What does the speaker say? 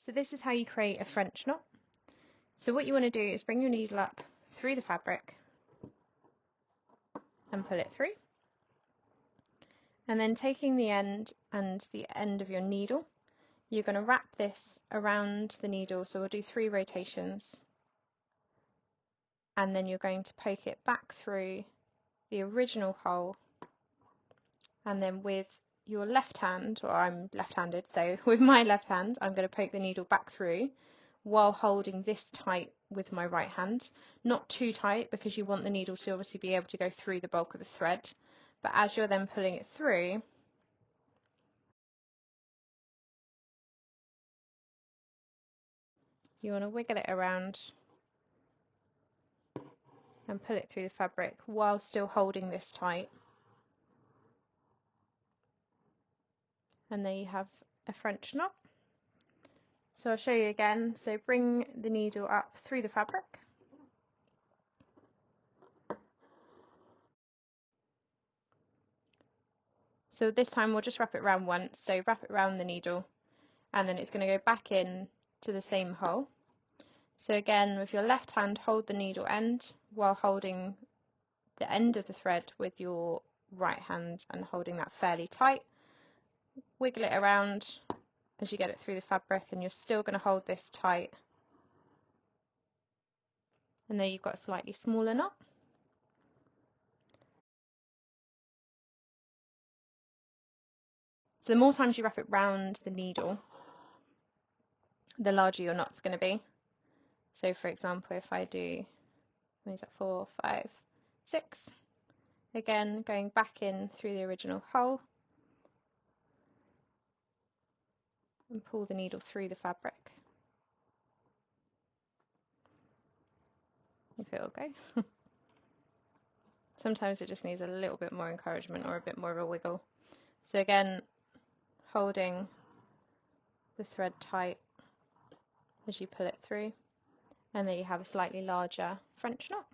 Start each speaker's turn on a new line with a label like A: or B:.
A: So this is how you create a French knot. So what you want to do is bring your needle up through the fabric and pull it through. And then taking the end and the end of your needle, you're going to wrap this around the needle. So we'll do 3 rotations. And then you're going to poke it back through the original hole. And then with your left hand, or I'm left-handed, so with my left hand, I'm going to poke the needle back through while holding this tight with my right hand. Not too tight, because you want the needle to obviously be able to go through the bulk of the thread. But as you're then pulling it through, you want to wiggle it around and pull it through the fabric while still holding this tight. And there you have a French knot. So I'll show you again. So bring the needle up through the fabric. So this time we'll just wrap it around once. So wrap it around the needle, and then it's going to go back in to the same hole. So again, with your left hand, hold the needle end while holding the end of the thread with your right hand and holding that fairly tight. Wiggle it around as you get it through the fabric, and you're still going to hold this tight. And there you've got a slightly smaller knot. So the more times you wrap it round the needle, the larger your knot's going to be. So for example, if I do, what is that, 4, 5, 6, again going back in through the original hole and pull the needle through the fabric. If it will go. Sometimes it just needs a little bit more encouragement or a bit more of a wiggle. So again, holding the thread tight as you pull it through, and there you have a slightly larger French knot.